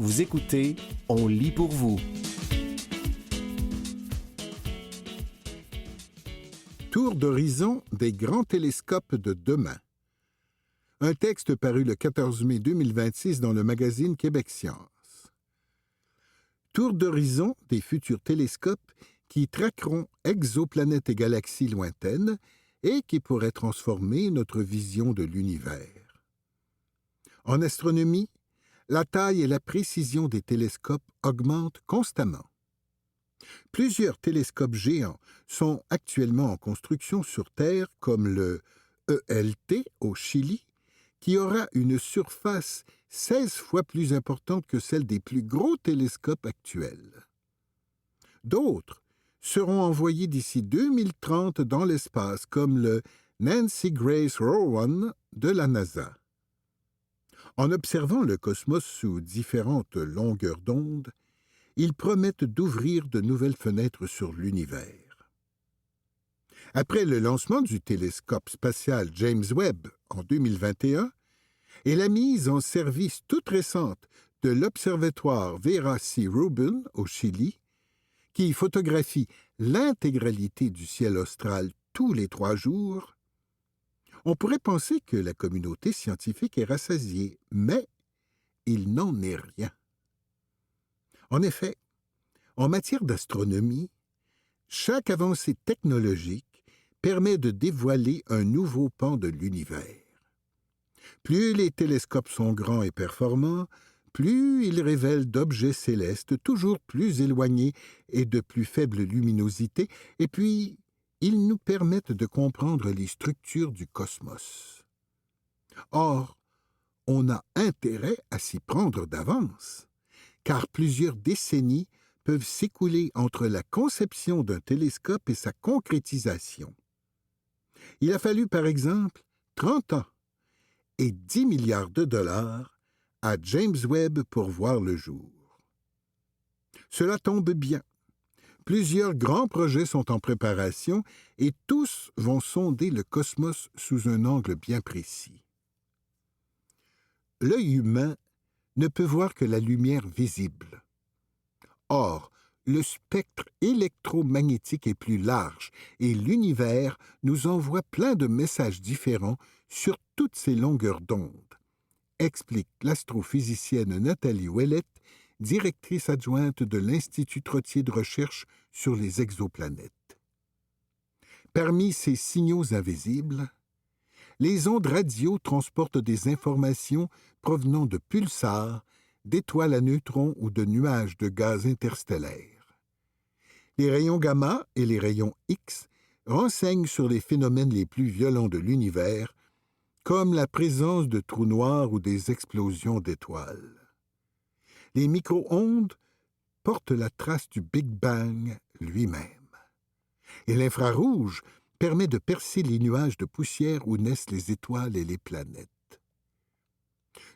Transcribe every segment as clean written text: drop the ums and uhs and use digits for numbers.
Vous écoutez On lit pour vous. Tour d'horizon des grands télescopes de demain. Un texte paru le 14 mai 2026 dans le magazine Québec Science. Tour d'horizon des futurs télescopes qui traqueront exoplanètes et galaxies lointaines et qui pourraient transformer notre vision de l'univers. En astronomie, la taille et la précision des télescopes augmentent constamment. Plusieurs télescopes géants sont actuellement en construction sur Terre, comme le ELT au Chili, qui aura une surface 16 fois plus importante que celle des plus gros télescopes actuels. D'autres seront envoyés d'ici 2030 dans l'espace, comme le Nancy Grace Rowan de la NASA. En observant le cosmos sous différentes longueurs d'onde, ils promettent d'ouvrir de nouvelles fenêtres sur l'univers. Après le lancement du télescope spatial James Webb en 2021 et la mise en service toute récente de l'observatoire Vera C. Rubin au Chili, qui photographie l'intégralité du ciel austral tous les 3 jours, on pourrait penser que la communauté scientifique est rassasiée, mais il n'en est rien. En effet, en matière d'astronomie, chaque avancée technologique permet de dévoiler un nouveau pan de l'univers. Plus les télescopes sont grands et performants, plus ils révèlent d'objets célestes toujours plus éloignés et de plus faible luminosité, et puis ils nous permettent de comprendre les structures du cosmos. Or, on a intérêt à s'y prendre d'avance, car plusieurs décennies peuvent s'écouler entre la conception d'un télescope et sa concrétisation. Il a fallu, par exemple, 30 ans et 10 milliards de dollars à James Webb pour voir le jour. Cela tombe bien. Plusieurs grands projets sont en préparation et tous vont sonder le cosmos sous un angle bien précis. L'œil humain ne peut voir que la lumière visible. Or, le spectre électromagnétique est plus large et l'univers nous envoie plein de messages différents sur toutes ces longueurs d'onde, explique l'astrophysicienne Nathalie Ouellette, directrice adjointe de l'Institut Trottier de recherche sur les exoplanètes. Parmi ces signaux invisibles, les ondes radio transportent des informations provenant de pulsars, d'étoiles à neutrons ou de nuages de gaz interstellaires. Les rayons gamma et les rayons X renseignent sur les phénomènes les plus violents de l'univers, comme la présence de trous noirs ou des explosions d'étoiles. Les micro-ondes portent la trace du Big Bang lui-même. Et l'infrarouge permet de percer les nuages de poussière où naissent les étoiles et les planètes.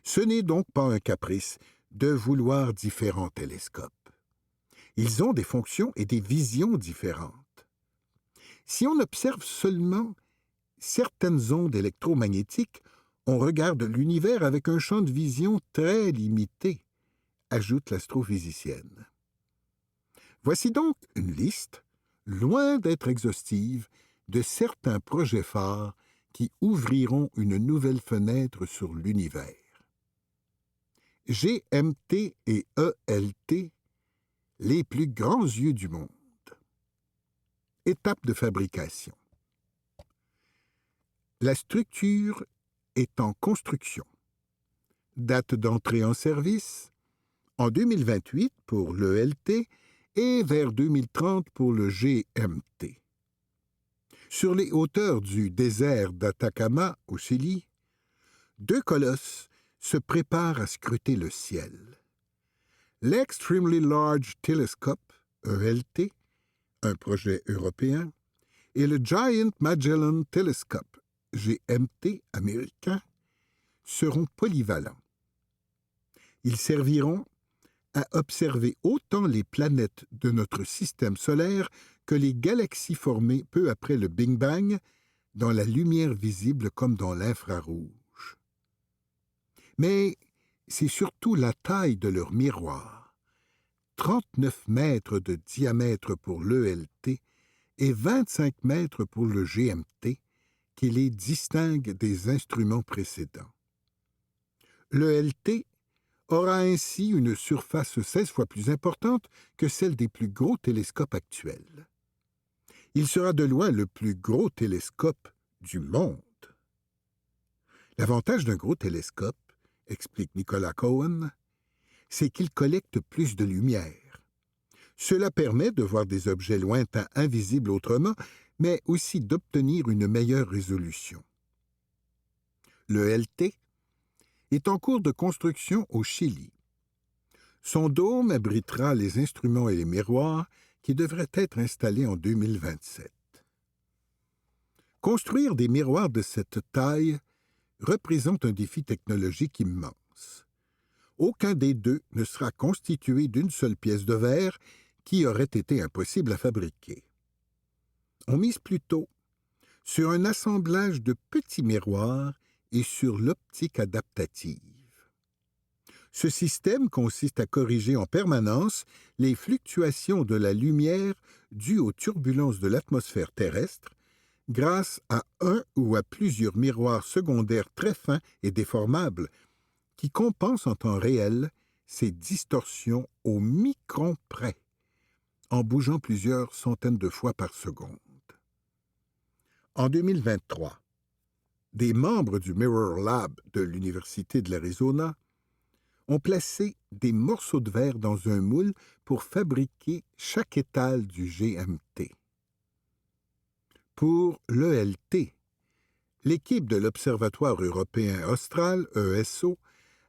Ce n'est donc pas un caprice de vouloir différents télescopes. Ils ont des fonctions et des visions différentes. Si on observe seulement certaines ondes électromagnétiques, on regarde l'univers avec un champ de vision très limité, ajoute l'astrophysicienne. Voici donc une liste, loin d'être exhaustive, de certains projets phares qui ouvriront une nouvelle fenêtre sur l'univers. GMT et ELT, les plus grands yeux du monde. Étape de fabrication. La structure est en construction. Date d'entrée en service en 2028 pour l'ELT et vers 2030 pour le GMT. Sur les hauteurs du désert d'Atacama au Chili, 2 colosses se préparent à scruter le ciel. L'Extremely Large Telescope, ELT, un projet européen, et le Giant Magellan Telescope, GMT américain, seront polyvalents. Ils serviront à observer autant les planètes de notre système solaire que les galaxies formées peu après le Big Bang, dans la lumière visible comme dans l'infrarouge. Mais c'est surtout la taille de leur miroir, 39 mètres de diamètre pour l'ELT et 25 mètres pour le GMT, qui les distingue des instruments précédents. L'ELT aura ainsi une surface 16 fois plus importante que celle des plus gros télescopes actuels. Il sera de loin le plus gros télescope du monde. L'avantage d'un gros télescope, explique Nicolas Cohen, c'est qu'il collecte plus de lumière. Cela permet de voir des objets lointains invisibles autrement, mais aussi d'obtenir une meilleure résolution. Le LT est en cours de construction au Chili. Son dôme abritera les instruments et les miroirs qui devraient être installés en 2027. Construire des miroirs de cette taille représente un défi technologique immense. Aucun des deux ne sera constitué d'une seule pièce de verre qui aurait été impossible à fabriquer. On mise plutôt sur un assemblage de petits miroirs et sur l'optique adaptative. Ce système consiste à corriger en permanence les fluctuations de la lumière dues aux turbulences de l'atmosphère terrestre grâce à un ou à plusieurs miroirs secondaires très fins et déformables qui compensent en temps réel ces distorsions au micron près, en bougeant plusieurs centaines de fois par seconde. En 2023, des membres du Mirror Lab de l'Université de l'Arizona ont placé des morceaux de verre dans un moule pour fabriquer chaque étal du GMT. Pour l'ELT, l'équipe de l'Observatoire européen austral, ESO,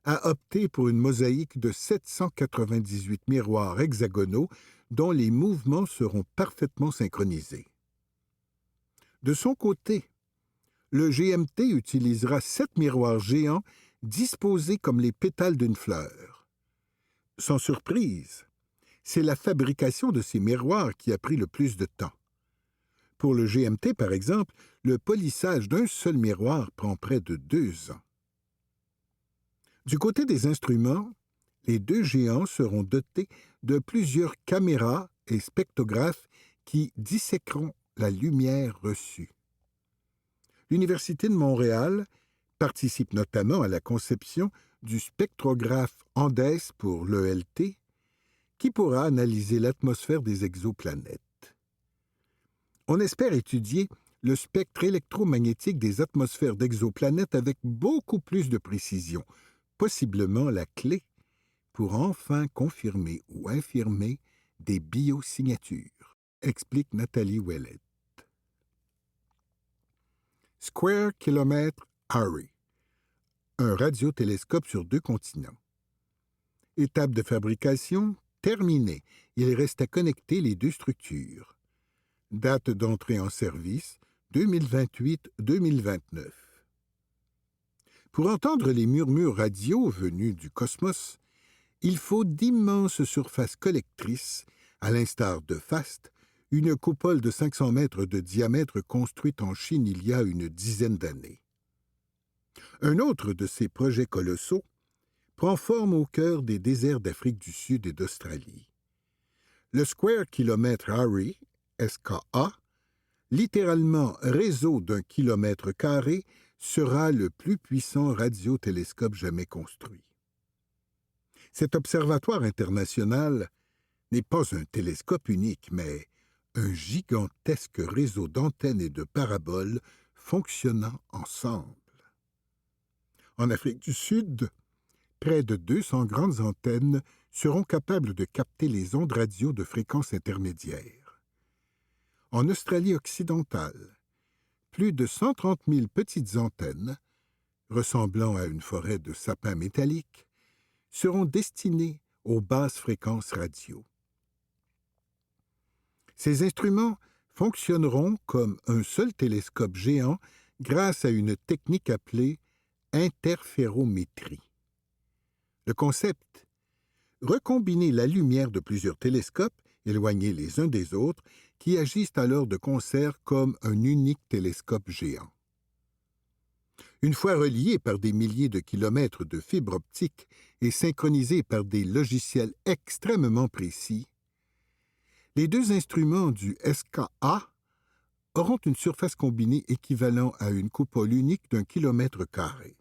a opté pour une mosaïque de 798 miroirs hexagonaux dont les mouvements seront parfaitement synchronisés. De son côté, le GMT utilisera 7 miroirs géants disposés comme les pétales d'une fleur. Sans surprise, c'est la fabrication de ces miroirs qui a pris le plus de temps. Pour le GMT, par exemple, le polissage d'un seul miroir prend près de 2 ans. Du côté des instruments, les deux géants seront dotés de plusieurs caméras et spectrographes qui disséqueront la lumière reçue. L'Université de Montréal participe notamment à la conception du spectrographe Andes pour l'ELT, qui pourra analyser l'atmosphère des exoplanètes. On espère étudier le spectre électromagnétique des atmosphères d'exoplanètes avec beaucoup plus de précision, possiblement la clé pour enfin confirmer ou infirmer des biosignatures, explique Nathalie Ouellet. Square Kilometre Array, un radiotélescope sur 2 continents. Étape de fabrication terminée. Il reste à connecter les 2 structures. Date d'entrée en service 2028-2029. Pour entendre les murmures radio venus du cosmos, il faut d'immenses surfaces collectrices, à l'instar de FAST, une coupole de 500 mètres de diamètre construite en Chine il y a une dizaine d'années. Un autre de ces projets colossaux prend forme au cœur des déserts d'Afrique du Sud et d'Australie. Le Square Kilometre Array, SKA, littéralement réseau d'un kilomètre carré, sera le plus puissant radiotélescope jamais construit. Cet observatoire international n'est pas un télescope unique, mais un gigantesque réseau d'antennes et de paraboles fonctionnant ensemble. En Afrique du Sud, près de 200 grandes antennes seront capables de capter les ondes radio de fréquence intermédiaire. En Australie occidentale, plus de 130 000 petites antennes, ressemblant à une forêt de sapins métalliques, seront destinées aux basses fréquences radio. Ces instruments fonctionneront comme un seul télescope géant grâce à une technique appelée interférométrie. Le concept: recombiner la lumière de plusieurs télescopes, éloignés les uns des autres, qui agissent alors de concert comme un unique télescope géant. Une fois reliés par des milliers de kilomètres de fibres optiques et synchronisés par des logiciels extrêmement précis, les deux instruments du SKA auront une surface combinée équivalent à une coupole unique d'1 km².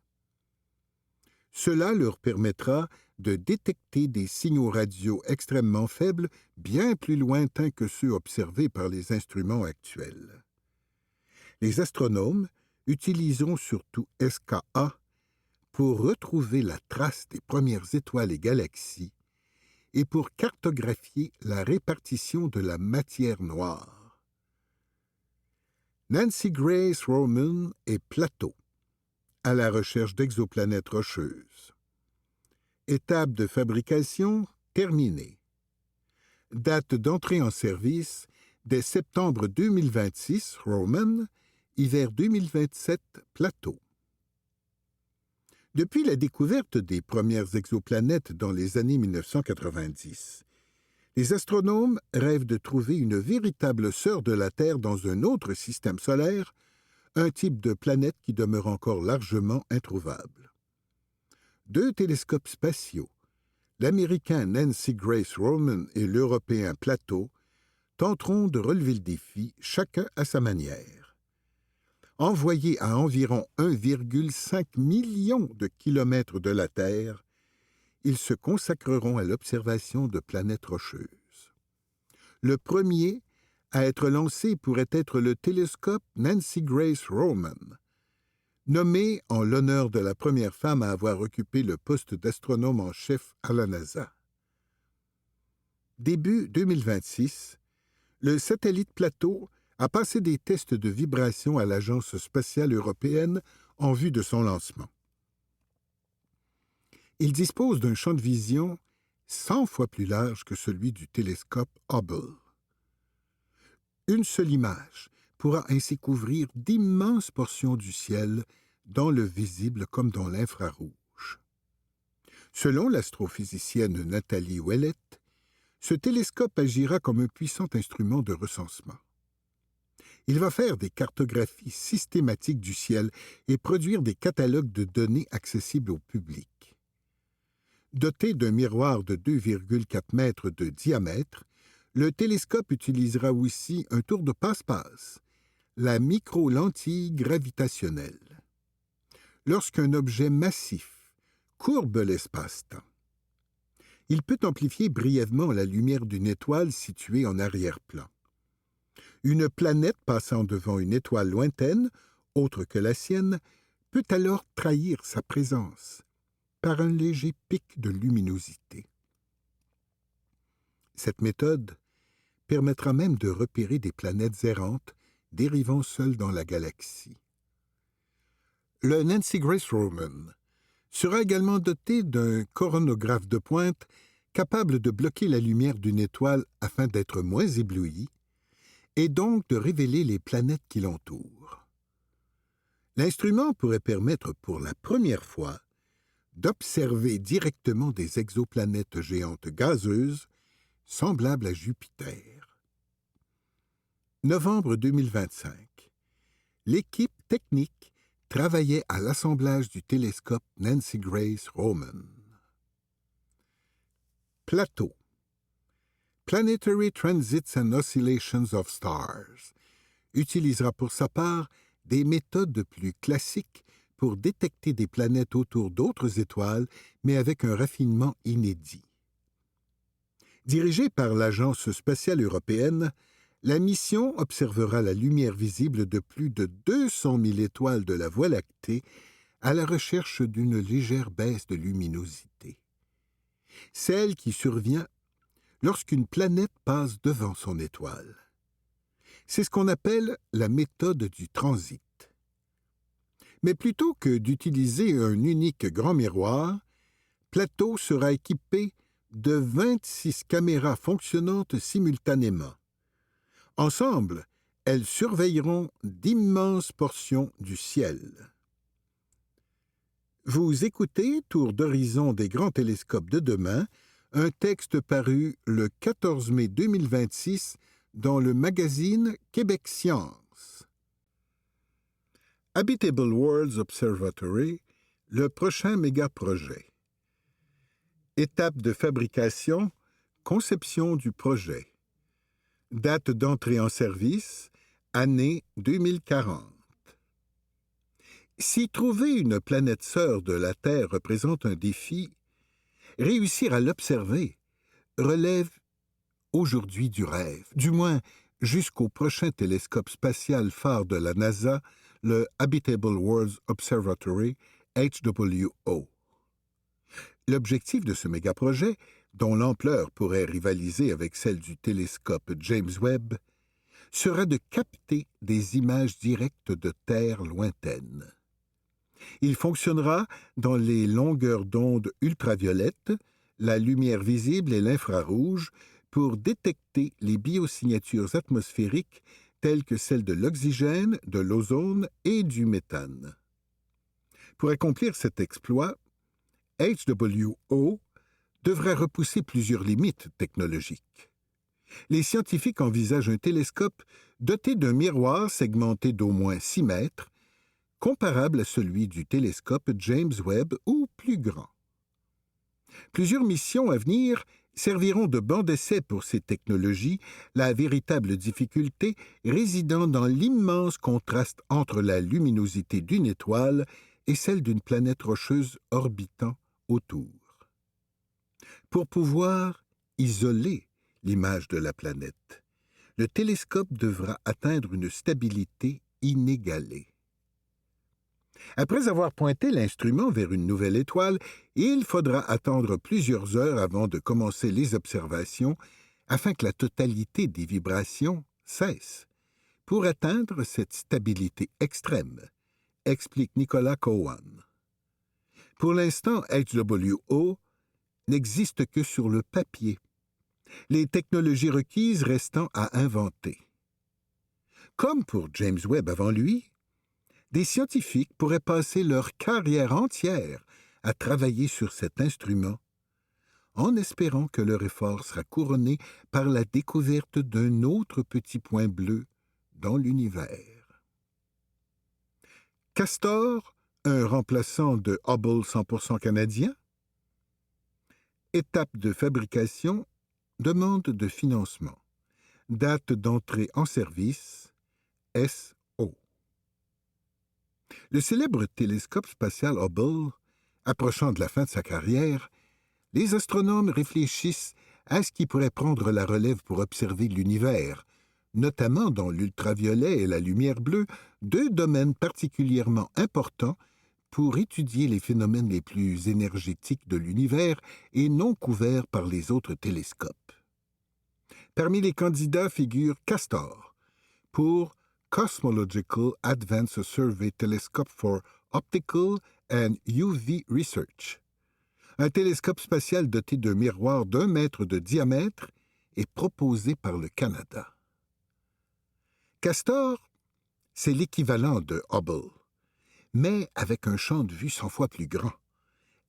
Cela leur permettra de détecter des signaux radio extrêmement faibles, bien plus lointains que ceux observés par les instruments actuels. Les astronomes utiliseront surtout SKA pour retrouver la trace des premières étoiles et galaxies et pour cartographier la répartition de la matière noire. Nancy Grace Roman et Plateau, à la recherche d'exoplanètes rocheuses. Étape de fabrication terminée. Date d'entrée en service dès septembre 2026, Roman, hiver 2027, Plateau. Depuis la découverte des premières exoplanètes dans les années 1990, les astronomes rêvent de trouver une véritable sœur de la Terre dans un autre système solaire, un type de planète qui demeure encore largement introuvable. Deux télescopes spatiaux, l'américain Nancy Grace Roman et l'européen Plateau, tenteront de relever le défi, chacun à sa manière. Envoyés à environ 1,5 million de kilomètres de la Terre, ils se consacreront à l'observation de planètes rocheuses. Le premier à être lancé pourrait être le télescope Nancy Grace Roman, nommé en l'honneur de la première femme à avoir occupé le poste d'astronome en chef à la NASA. Début 2026, le satellite Plateau a passé des tests de vibration à l'Agence spatiale européenne en vue de son lancement. Il dispose d'un champ de vision 100 fois plus large que celui du télescope Hubble. Une seule image pourra ainsi couvrir d'immenses portions du ciel, dans le visible comme dans l'infrarouge. Selon l'astrophysicienne Nathalie Ouellette, ce télescope agira comme un puissant instrument de recensement. Il va faire des cartographies systématiques du ciel et produire des catalogues de données accessibles au public. Doté d'un miroir de 2,4 mètres de diamètre, le télescope utilisera aussi un tour de passe-passe, la micro-lentille gravitationnelle. Lorsqu'un objet massif courbe l'espace-temps, il peut amplifier brièvement la lumière d'une étoile située en arrière-plan. Une planète passant devant une étoile lointaine, autre que la sienne, peut alors trahir sa présence par un léger pic de luminosité. Cette méthode permettra même de repérer des planètes errantes dérivant seules dans la galaxie. Le Nancy Grace Roman sera également doté d'un coronographe de pointe capable de bloquer la lumière d'une étoile afin d'être moins ébloui et donc de révéler les planètes qui l'entourent. L'instrument pourrait permettre pour la première fois d'observer directement des exoplanètes géantes gazeuses semblables à Jupiter. Novembre 2025. L'équipe technique travaillait à l'assemblage du télescope Nancy Grace Roman. Plateau. Planetary Transits and Oscillations of Stars utilisera pour sa part des méthodes plus classiques pour détecter des planètes autour d'autres étoiles, mais avec un raffinement inédit. Dirigée par l'Agence spatiale européenne, la mission observera la lumière visible de plus de 200 000 étoiles de la Voie lactée à la recherche d'une légère baisse de luminosité. Celle qui survient lorsqu'une planète passe devant son étoile. C'est ce qu'on appelle la méthode du transit. Mais plutôt que d'utiliser un unique grand miroir, Plateau sera équipé de 26 caméras fonctionnantes simultanément. Ensemble, elles surveilleront d'immenses portions du ciel. Vous écoutez Tour d'horizon des grands télescopes de demain, un texte paru le 14 mai 2026 dans le magazine Québec Science. Habitable Worlds Observatory, le prochain méga-projet. Étape de fabrication, conception du projet. Date d'entrée en service, année 2040. Si trouver une planète sœur de la Terre représente un défi, réussir à l'observer relève aujourd'hui du rêve, du moins jusqu'au prochain télescope spatial phare de la NASA, le Habitable Worlds Observatory, HWO. L'objectif de ce mégaprojet, dont l'ampleur pourrait rivaliser avec celle du télescope James Webb, sera de capter des images directes de terres lointaines. Il fonctionnera dans les longueurs d'onde ultraviolettes, la lumière visible et l'infrarouge pour détecter les biosignatures atmosphériques telles que celles de l'oxygène, de l'ozone et du méthane. Pour accomplir cet exploit, HWO devra repousser plusieurs limites technologiques. Les scientifiques envisagent un télescope doté d'un miroir segmenté d'au moins 6 mètres, comparable à celui du télescope James Webb ou plus grand. Plusieurs missions à venir serviront de banc d'essai pour ces technologies, la véritable difficulté résidant dans l'immense contraste entre la luminosité d'une étoile et celle d'une planète rocheuse orbitant autour. Pour pouvoir isoler l'image de la planète, le télescope devra atteindre une stabilité inégalée. Après avoir pointé l'instrument vers une nouvelle étoile, il faudra attendre plusieurs heures avant de commencer les observations afin que la totalité des vibrations cesse pour atteindre cette stabilité extrême, explique Nicolas Cowan. Pour l'instant, HWO n'existe que sur le papier, les technologies requises restant à inventer. Comme pour James Webb avant lui, des scientifiques pourraient passer leur carrière entière à travailler sur cet instrument, en espérant que leur effort sera couronné par la découverte d'un autre petit point bleu dans l'univers. Castor, un remplaçant de Hubble 100% canadien. Étape de fabrication, demande de financement. Date d'entrée en service, SO. Le célèbre télescope spatial Hubble, approchant de la fin de sa carrière, les astronomes réfléchissent à ce qui pourrait prendre la relève pour observer l'univers, notamment dans l'ultraviolet et la lumière bleue, deux domaines particulièrement importants pour étudier les phénomènes les plus énergétiques de l'univers et non couverts par les autres télescopes. Parmi les candidats figure Castor, pour Cosmological Advanced Survey Telescope for Optical and UV Research, un télescope spatial doté d'un miroir d'1 mètre de diamètre et proposé par le Canada. Castor, c'est l'équivalent de Hubble, mais avec un champ de vue 100 fois plus grand,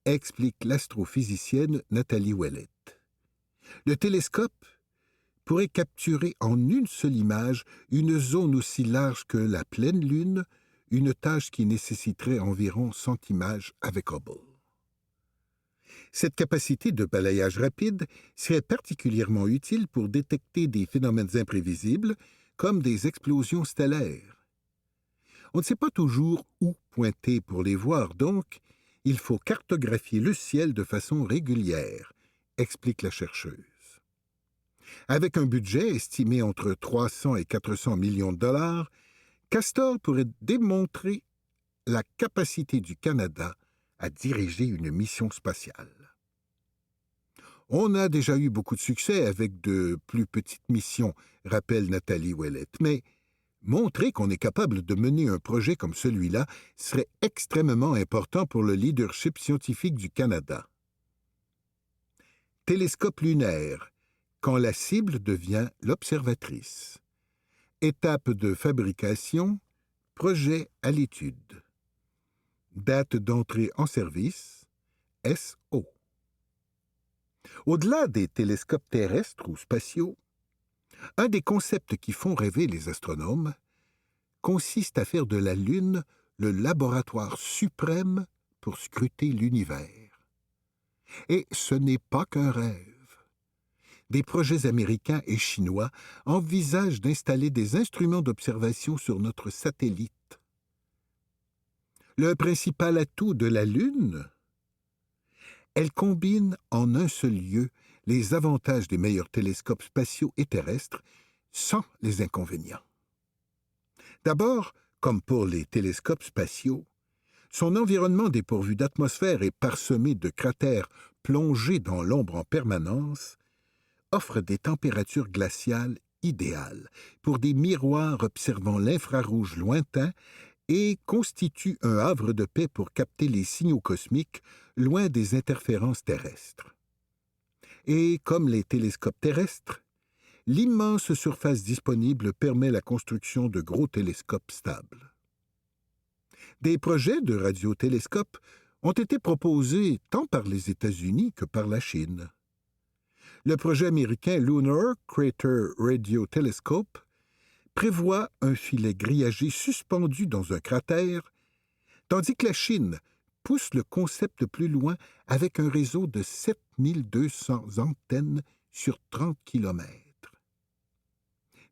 explique l'astrophysicienne Nathalie Ouellette. Le télescope pourrait capturer en une seule image une zone aussi large que la pleine lune, une tâche qui nécessiterait environ 100 images avec Hubble. Cette capacité de balayage rapide serait particulièrement utile pour détecter des phénomènes imprévisibles, comme des explosions stellaires. On ne sait pas toujours où pointer pour les voir, donc il faut cartographier le ciel de façon régulière, explique la chercheuse. Avec un budget estimé entre 300 et 400 millions de dollars, Castor pourrait démontrer la capacité du Canada à diriger une mission spatiale. On a déjà eu beaucoup de succès avec de plus petites missions, rappelle Nathalie Ouellette, mais montrer qu'on est capable de mener un projet comme celui-là serait extrêmement important pour le leadership scientifique du Canada. Télescope lunaire, quand la cible devient l'observatrice. Étape de fabrication, projet à l'étude. Date d'entrée en service, SO. Au-delà des télescopes terrestres ou spatiaux, un des concepts qui font rêver les astronomes consiste à faire de la Lune le laboratoire suprême pour scruter l'univers. Et ce n'est pas qu'un rêve. Des projets américains et chinois envisagent d'installer des instruments d'observation sur notre satellite. Le principal atout de la Lune, elle combine en un seul lieu les avantages des meilleurs télescopes spatiaux et terrestres sans les inconvénients. D'abord, comme pour les télescopes spatiaux, son environnement dépourvu d'atmosphère et parsemé de cratères plongés dans l'ombre en permanence offre des températures glaciales idéales pour des miroirs observant l'infrarouge lointain et constitue un havre de paix pour capter les signaux cosmiques loin des interférences terrestres. Et comme les télescopes terrestres, l'immense surface disponible permet la construction de gros télescopes stables. Des projets de radiotélescopes ont été proposés tant par les États-Unis que par la Chine. Le projet américain Lunar Crater Radio Telescope prévoit un filet grillagé suspendu dans un cratère, tandis que la Chine pousse le concept plus loin avec un réseau de 7200 antennes sur 30 kilomètres.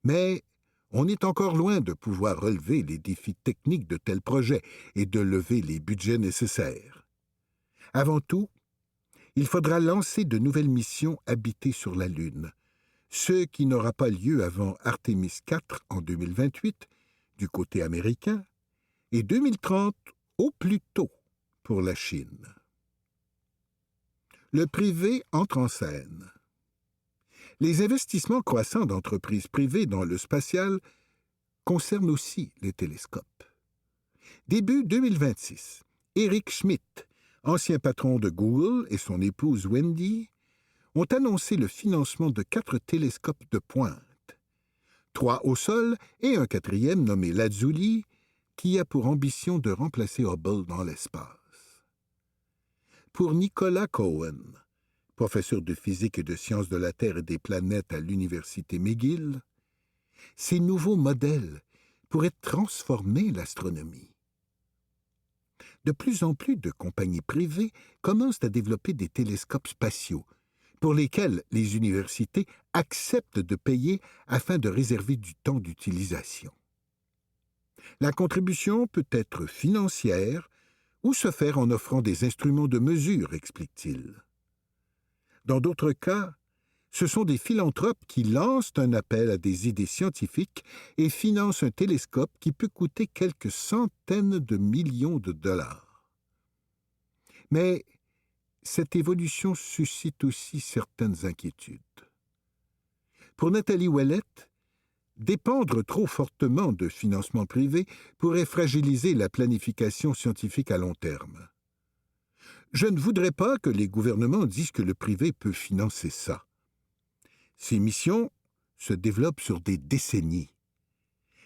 Mais on est encore loin de pouvoir relever les défis techniques de tels projets et de lever les budgets nécessaires. Avant tout, il faudra lancer de nouvelles missions habitées sur la Lune, ce qui n'aura pas lieu avant Artemis 4 en 2028 du côté américain et 2030 au plus tôt pour la Chine. Le privé entre en scène. Les investissements croissants d'entreprises privées dans le spatial concernent aussi les télescopes. Début 2026, Eric Schmidt, ancien patron de Google, et son épouse Wendy ont annoncé le financement de 4 télescopes de pointe, 3 au sol et un 4e nommé Lazuli, qui a pour ambition de remplacer Hubble dans l'espace. Pour Nicolas Cohen, professeur de physique et de sciences de la Terre et des planètes à l'université McGill, ces nouveaux modèles pourraient transformer l'astronomie. De plus en plus de compagnies privées commencent à développer des télescopes spatiaux, pour lesquels les universités acceptent de payer afin de réserver du temps d'utilisation. La contribution peut être financière ou se faire en offrant des instruments de mesure, explique-t-il. Dans d'autres cas, ce sont des philanthropes qui lancent un appel à des idées scientifiques et financent un télescope qui peut coûter quelques centaines de millions de dollars. Mais cette évolution suscite aussi certaines inquiétudes. Pour Nathalie Ouellette, dépendre trop fortement de financements privés pourrait fragiliser la planification scientifique à long terme. Je ne voudrais pas que les gouvernements disent que le privé peut financer ça. Ces missions se développent sur des décennies.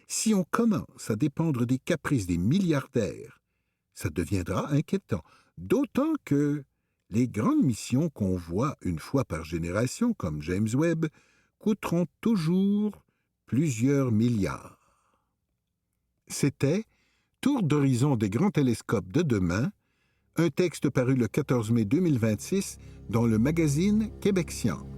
Si on commence à dépendre des caprices des milliardaires, ça deviendra inquiétant, d'autant que les grandes missions qu'on voit une fois par génération, comme James Webb, coûteront toujours plusieurs milliards. C'était Tour d'horizon des grands télescopes de demain, un texte paru le 14 mai 2026 dans le magazine Québec Science.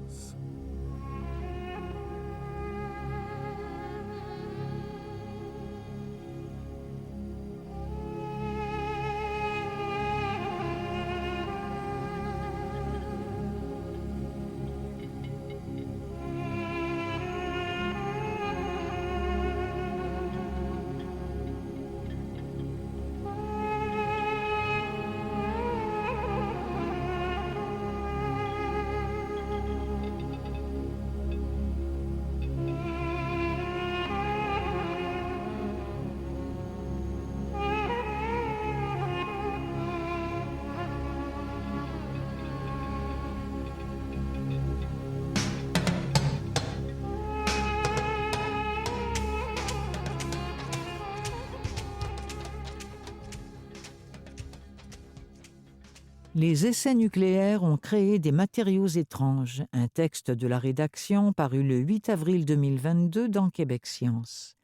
Les essais nucléaires ont créé des matériaux étranges. Un texte de la rédaction paru le 8 avril 2022 dans Québec Science.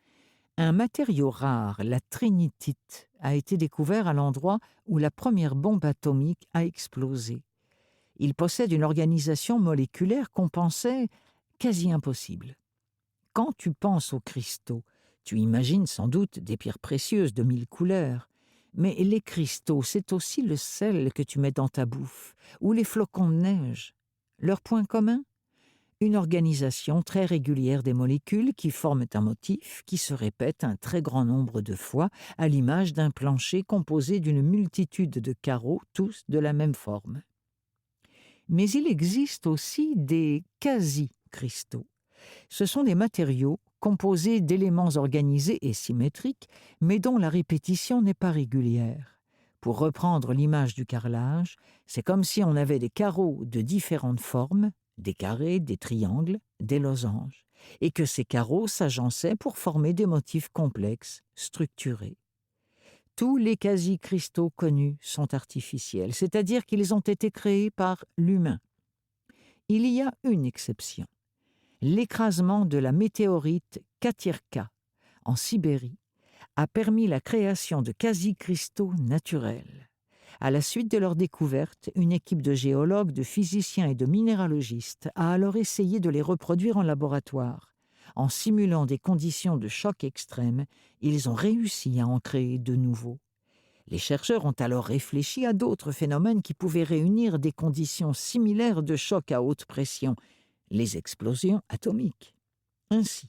Un matériau rare, la trinitite, a été découvert à l'endroit où la première bombe atomique a explosé. Il possède une organisation moléculaire qu'on pensait quasi impossible. Quand tu penses aux cristaux, tu imagines sans doute des pierres précieuses de 1000 couleurs. Mais les cristaux, c'est aussi le sel que tu mets dans ta bouffe, ou les flocons de neige. Leur point commun ? Une organisation très régulière des molécules qui forment un motif qui se répète un très grand nombre de fois, à l'image d'un plancher composé d'une multitude de carreaux, tous de la même forme. Mais il existe aussi des quasi-cristaux. Ce sont des matériaux composés d'éléments organisés et symétriques, mais dont la répétition n'est pas régulière. Pour reprendre l'image du carrelage, c'est comme si on avait des carreaux de différentes formes, des carrés, des triangles, des losanges, et que ces carreaux s'agençaient pour former des motifs complexes, structurés. Tous les quasi-cristaux connus sont artificiels, c'est-à-dire qu'ils ont été créés par l'humain. Il y a une exception. L'écrasement de la météorite Katirka, en Sibérie, a permis la création de quasi-cristaux naturels. À la suite de leur découverte, une équipe de géologues, de physiciens et de minéralogistes a alors essayé de les reproduire en laboratoire. En simulant des conditions de choc extrêmes, ils ont réussi à en créer de nouveaux. Les chercheurs ont alors réfléchi à d'autres phénomènes qui pouvaient réunir des conditions similaires de choc à haute pression, les explosions atomiques. Ainsi,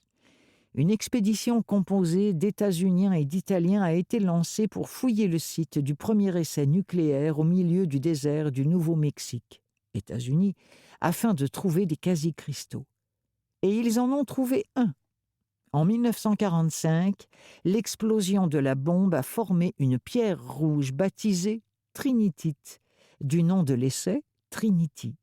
une expédition composée d'États-Uniens et d'Italiens a été lancée pour fouiller le site du premier essai nucléaire au milieu du désert du Nouveau-Mexique, États-Unis, afin de trouver des quasi-cristaux. Et ils en ont trouvé un. En 1945, l'explosion de la bombe a formé une pierre rouge baptisée trinitite, du nom de l'essai Trinity.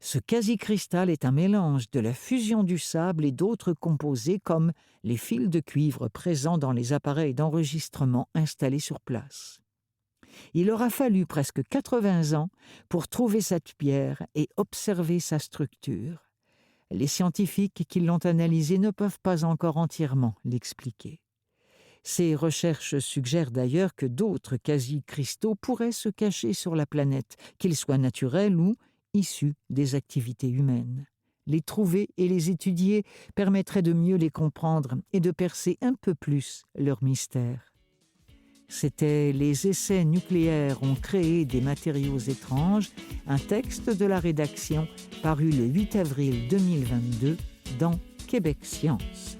Ce quasi-cristal est un mélange de la fusion du sable et d'autres composés comme les fils de cuivre présents dans les appareils d'enregistrement installés sur place. Il aura fallu presque 80 ans pour trouver cette pierre et observer sa structure. Les scientifiques qui l'ont analysée ne peuvent pas encore entièrement l'expliquer. Ces recherches suggèrent d'ailleurs que d'autres quasi-cristaux pourraient se cacher sur la planète, qu'ils soient naturels ou issus des activités humaines. Les trouver et les étudier permettrait de mieux les comprendre et de percer un peu plus leur mystère. C'était « Les essais nucléaires ont créé des matériaux étranges », un texte de la rédaction paru le 8 avril 2022 dans Québec Science.